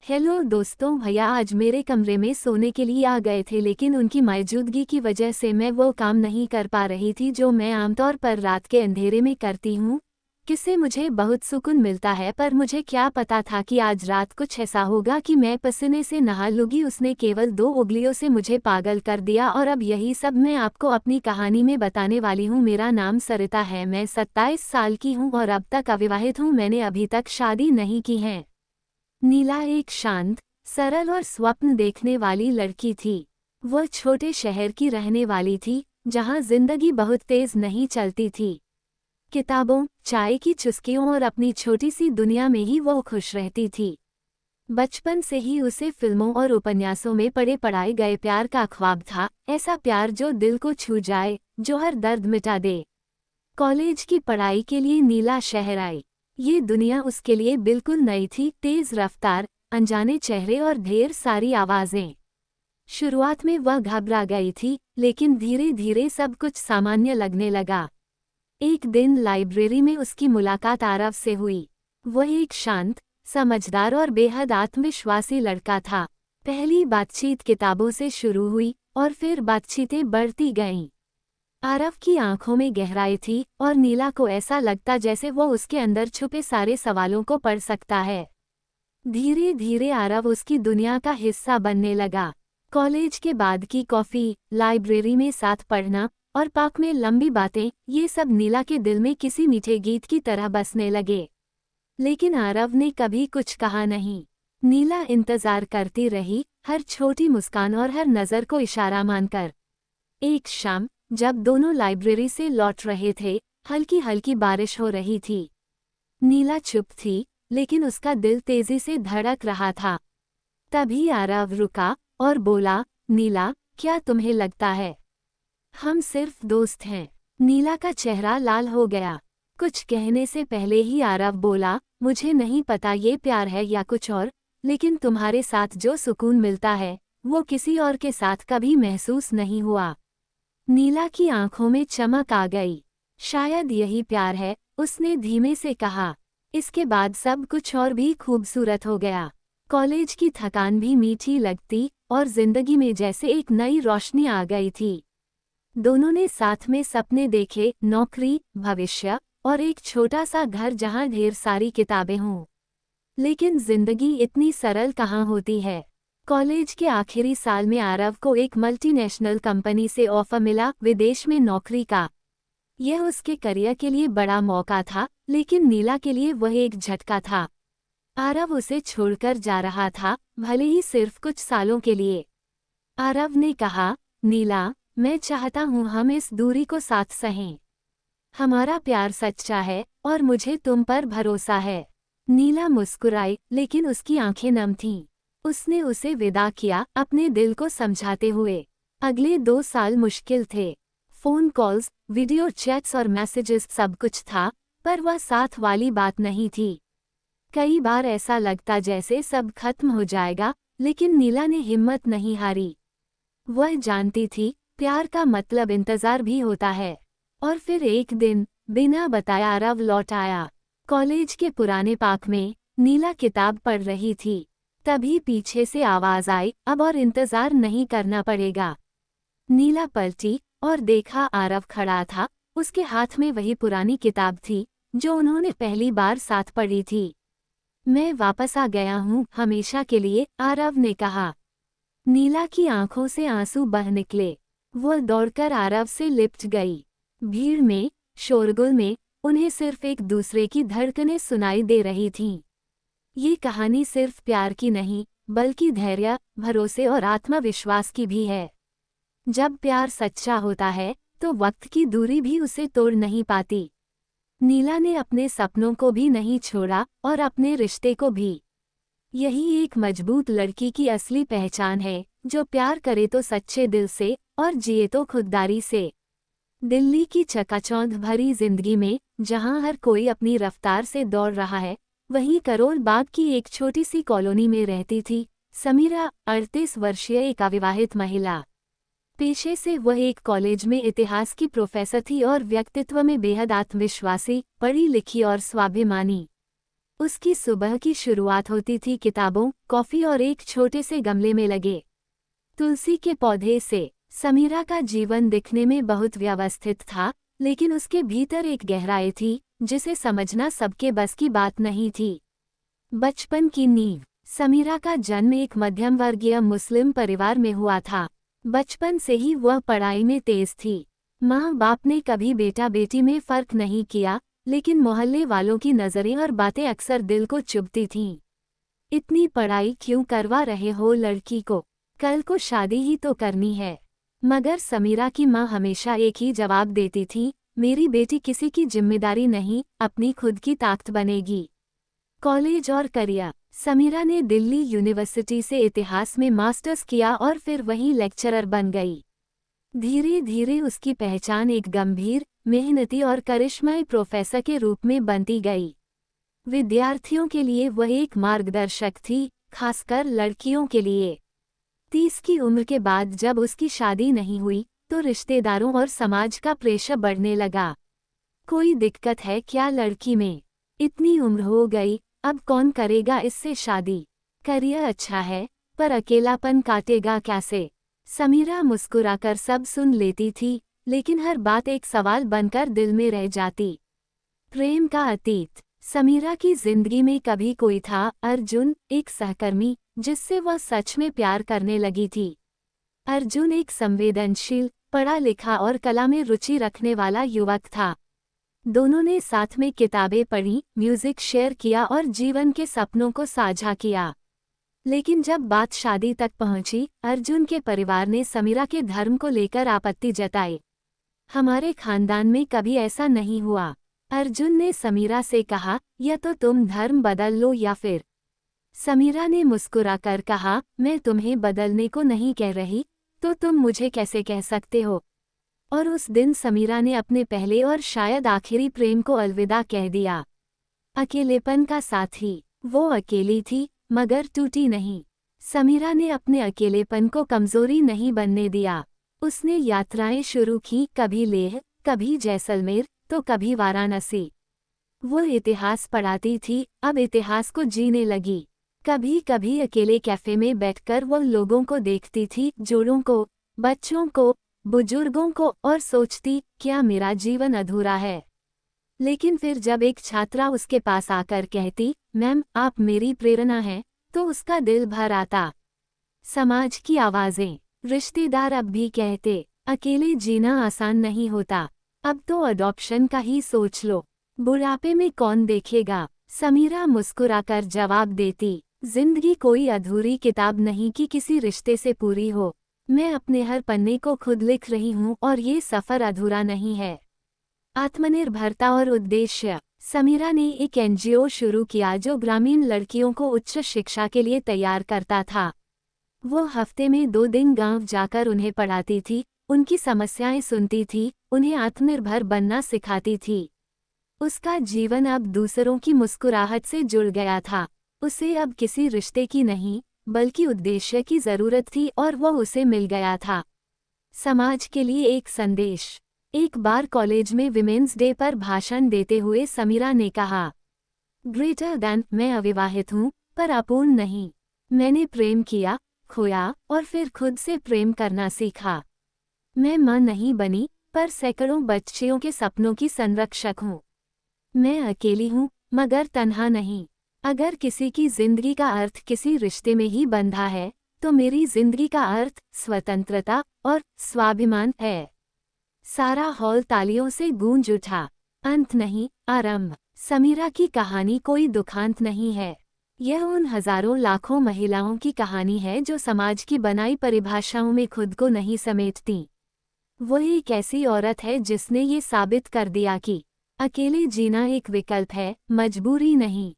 Hello दोस्तों, भैया आज मेरे कमरे में सोने के लिए आ गए थे, लेकिन उनकी मौजूदगी की वजह से मैं वो काम नहीं कर पा रही थी जो मैं आमतौर पर रात के अंधेरे में करती हूँ। किससे मुझे बहुत सुकून मिलता है, पर मुझे क्या पता था कि आज रात कुछ ऐसा होगा कि मैं पसीने से नहा लूँगी। उसने केवल 2 उंगलियों से मुझे पागल कर दिया और अब यही सब मैं आपको अपनी कहानी में बताने वाली हूँ। मेरा नाम सरिता है, मैं 27 साल की हूँ और अब तक अविवाहित हूँ। मैंने अभी तक शादी नहीं की है। नीला एक शांत, सरल और स्वप्न देखने वाली लड़की थी। वह छोटे शहर की रहने वाली थी, जहां जिंदगी बहुत तेज नहीं चलती थी। किताबों, चाय की चुस्कियों और अपनी छोटी सी दुनिया में ही वो खुश रहती थी। बचपन से ही उसे फिल्मों और उपन्यासों में पढ़े पढ़ाए गए प्यार का ख्वाब था, ऐसा प्यार जो दिल को छू जाए, जो हर दर्द मिटा दे। कॉलेज की पढ़ाई के लिए नीला शहर आई। ये दुनिया उसके लिए बिल्कुल नई थी, तेज रफ्तार, अनजाने चेहरे और ढेर सारी आवाजें। शुरुआत में वह घबरा गई थी, लेकिन धीरे धीरे सब कुछ सामान्य लगने लगा। एक दिन लाइब्रेरी में उसकी मुलाकात आरव से हुई। वह एक शांत, समझदार और बेहद आत्मविश्वासी लड़का था। पहली बातचीत किताबों से शुरू हुई और फिर बातचीतें बढ़ती गईं। आरव की आंखों में गहराई थी और नीला को ऐसा लगता जैसे वो उसके अंदर छुपे सारे सवालों को पढ़ सकता है। धीरे धीरे आरव उसकी दुनिया का हिस्सा बनने लगा। कॉलेज के बाद की कॉफी, लाइब्रेरी में साथ पढ़ना और पार्क में लंबी बातें, ये सब नीला के दिल में किसी मीठे गीत की तरह बसने लगे। लेकिन आरव ने कभी कुछ कहा नहीं। नीला इंतजार करती रही, हर छोटी मुस्कान और हर नज़र को इशारा मानकर। एक शाम, जब दोनों लाइब्रेरी से लौट रहे थे, हल्की हल्की बारिश हो रही थी। नीला चुप थी, लेकिन उसका दिल तेजी से धड़क रहा था। तभी आरव रुका और बोला, नीला, क्या तुम्हें लगता है हम सिर्फ दोस्त हैं? नीला का चेहरा लाल हो गया। कुछ कहने से पहले ही आरव बोला, मुझे नहीं पता ये प्यार है या कुछ और, लेकिन तुम्हारे साथ जो सुकून मिलता है, वो किसी और के साथ कभी महसूस नहीं हुआ। नीला की आंखों में चमक आ गई। शायद यही प्यार है, उसने धीमे से कहा। इसके बाद सब कुछ और भी खूबसूरत हो गया। कॉलेज की थकान भी मीठी लगती और जिंदगी में जैसे एक नई रोशनी आ गई थी। दोनों ने साथ में सपने देखे, नौकरी, भविष्य और एक छोटा सा घर जहां ढेर सारी किताबें हों। लेकिन जिंदगी इतनी सरल कहाँ होती है। कॉलेज के आखिरी साल में आरव को एक मल्टीनेशनल कंपनी से ऑफर मिला, विदेश में नौकरी का। यह उसके करियर के लिए बड़ा मौका था, लेकिन नीला के लिए वह एक झटका था। आरव उसे छोड़कर जा रहा था, भले ही सिर्फ कुछ सालों के लिए। आरव ने कहा, नीला, मैं चाहता हूँ हम इस दूरी को साथ सहें। हमारा प्यार सच्चा है और मुझे तुम पर भरोसा है। नीला मुस्कुराई, लेकिन उसकी आंखें नम थीं। उसने उसे विदा किया, अपने दिल को समझाते हुए। अगले 2 साल मुश्किल थे। फोन कॉल्स, वीडियो चैट्स और मैसेजेस, सब कुछ था, पर वह साथ वाली बात नहीं थी। कई बार ऐसा लगता जैसे सब खत्म हो जाएगा, लेकिन नीला ने हिम्मत नहीं हारी। वह जानती थी, प्यार का मतलब इंतजार भी होता है। और फिर एक दिन, बिना बताए आरव लौट आया। कॉलेज के पुराने पार्क में नीला किताब पढ़ रही थी। तभी पीछे से आवाज आई, अब और इंतजार नहीं करना पड़ेगा। नीला पलटी और देखा आरव खड़ा था। उसके हाथ में वही पुरानी किताब थी, जो उन्होंने पहली बार साथ पढ़ी थी। मैं वापस आ गया हूँ, हमेशा के लिए, आरव ने कहा। नीला की आंखों से आंसू बह निकले। वह दौड़कर आरव से लिपट गई। भीड़ में, शोरगुल में, उन्हें सिर्फ एक दूसरे की धड़कनें सुनाई दे रही थीं। ये कहानी सिर्फ प्यार की नहीं, बल्कि धैर्य, भरोसे और आत्मविश्वास की भी है। जब प्यार सच्चा होता है, तो वक्त की दूरी भी उसे तोड़ नहीं पाती। नीला ने अपने सपनों को भी नहीं छोड़ा और अपने रिश्ते को भी। यही एक मजबूत लड़की की असली पहचान है, जो प्यार करे तो सच्चे दिल से और जिए तो खुददारी से। दिल्ली की चकाचौंध भरी जिंदगी में, जहां हर कोई अपनी रफ्तार से दौड़ रहा है, वहीं करोल बाग की एक छोटी सी कॉलोनी में रहती थी समीरा, 38 वर्षीय एक अविवाहित महिला। पेशे से वह एक कॉलेज में इतिहास की प्रोफेसर थी और व्यक्तित्व में बेहद आत्मविश्वासी, पढ़ी लिखी और स्वाभिमानी। उसकी सुबह की शुरुआत होती थी किताबों, कॉफ़ी और एक छोटे से गमले में लगे तुलसी के पौधे से। समीरा का जीवन दिखने में बहुत व्यवस्थित था, लेकिन उसके भीतर एक गहराई थी जिसे समझना सबके बस की बात नहीं थी। बचपन की नींव। समीरा का जन्म एक मध्यम वर्गीय मुस्लिम परिवार में हुआ था। बचपन से ही वह पढ़ाई में तेज थी। माँ बाप ने कभी बेटा बेटी में फर्क नहीं किया, लेकिन मोहल्ले वालों की नज़रें और बातें अक्सर दिल को चुभती थीं। इतनी पढ़ाई क्यों करवा रहे हो लड़की को, कल को शादी ही तो करनी है। मगर समीरा की माँ हमेशा एक ही जवाब देती थी, मेरी बेटी किसी की जिम्मेदारी नहीं, अपनी खुद की ताकत बनेगी। कॉलेज और करियर। समीरा ने दिल्ली यूनिवर्सिटी से इतिहास में मास्टर्स किया और फिर वहीं लेक्चरर बन गई। धीरे धीरे उसकी पहचान एक गंभीर, मेहनती और करिश्माई प्रोफेसर के रूप में बनती गई। विद्यार्थियों के लिए वह एक मार्गदर्शक थी, खासकर लड़कियों के लिए। 30 की उम्र के बाद जब उसकी शादी नहीं हुई, तो रिश्तेदारों और समाज का प्रेशर बढ़ने लगा। कोई दिक्कत है क्या लड़की में? इतनी उम्र हो गई, अब कौन करेगा इससे शादी? करियर अच्छा है, पर अकेलापन काटेगा कैसे? समीरा मुस्कुराकर सब सुन लेती थी, लेकिन हर बात एक सवाल बनकर दिल में रह जाती। प्रेम का अतीत। समीरा की जिंदगी में कभी कोई था, अर्जुन, एक सहकर्मी, जिससे वह सच में प्यार करने लगी थी। अर्जुन एक संवेदनशील, पढ़ा लिखा और कला में रुचि रखने वाला युवक था। दोनों ने साथ में किताबें पढ़ी, म्यूजिक शेयर किया और जीवन के सपनों को साझा किया। लेकिन जब बात शादी तक पहुंची, अर्जुन के परिवार ने समीरा के धर्म को लेकर आपत्ति जताई। हमारे खानदान में कभी ऐसा नहीं हुआ, अर्जुन ने समीरा से कहा, या तो तुम धर्म बदल लो या फिर। समीरा ने मुस्कुराकर कहा, मैं तुम्हें बदलने को नहीं कह रही, तो तुम मुझे कैसे कह सकते हो? और उस दिन समीरा ने अपने पहले और शायद आखिरी प्रेम को अलविदा कह दिया। अकेलेपन का साथी। वो अकेली थी, मगर टूटी नहीं। समीरा ने अपने अकेलेपन को कमजोरी नहीं बनने दिया। उसने यात्राएं शुरू की, कभी लेह, कभी जैसलमेर, तो कभी वाराणसी। वो इतिहास पढ़ाती थी, अब इतिहास को जीने लगी। कभी कभी अकेले कैफे में बैठकर वो लोगों को देखती थी, जोड़ों को, बच्चों को, बुजुर्गों को, और सोचती, क्या मेरा जीवन अधूरा है? लेकिन फिर जब एक छात्रा उसके पास आकर कहती, मैम आप मेरी प्रेरणा हैं, तो उसका दिल भर आता। समाज की आवाज़ें। रिश्तेदार अब भी कहते, अकेले जीना आसान नहीं होता, अब तो अडॉप्शन का ही सोच लो, बुढ़ापे में कौन देखेगा? समीरा मुस्कुराकर जवाब देती, जिंदगी कोई अधूरी किताब नहीं कि किसी रिश्ते से पूरी हो। मैं अपने हर पन्ने को खुद लिख रही हूँ और ये सफ़र अधूरा नहीं है। आत्मनिर्भरता और उद्देश्य। समीरा ने एक एनजीओ शुरू किया जो ग्रामीण लड़कियों को उच्च शिक्षा के लिए तैयार करता था। वो हफ्ते में 2 दिन गांव जाकर उन्हें पढ़ाती थी, उनकी समस्याएं सुनती थी, उन्हें आत्मनिर्भर बनना सिखाती थी। उसका जीवन अब दूसरों की मुस्कुराहट से जुड़ गया था। उसे अब किसी रिश्ते की नहीं, बल्कि उद्देश्य की जरूरत थी और वह उसे मिल गया था। समाज के लिए एक संदेश। एक बार कॉलेज में विमेंस डे पर भाषण देते हुए समीरा ने कहा, ग्रेटर दैन, मैं अविवाहित हूँ, पर अपूर्ण नहीं। मैंने प्रेम किया, खोया और फिर खुद से प्रेम करना सीखा। मैं मां नहीं बनी, पर सैकड़ों बच्चियों के सपनों की संरक्षक हूँ। मैं अकेली हूँ, मगर तन्हा नहीं। अगर किसी की जिंदगी का अर्थ किसी रिश्ते में ही बंधा है, तो मेरी जिंदगी का अर्थ स्वतंत्रता और स्वाभिमान है। सारा हॉल तालियों से गूंज उठा। अंत नहीं, आरंभ। समीरा की कहानी कोई दुखांत नहीं है। यह उन हजारों लाखों महिलाओं की कहानी है जो समाज की बनाई परिभाषाओं में खुद को नहीं समेटती। वो एक ऐसी औरत है जिसने ये साबित कर दिया कि अकेले जीना एक विकल्प है, मजबूरी नहीं।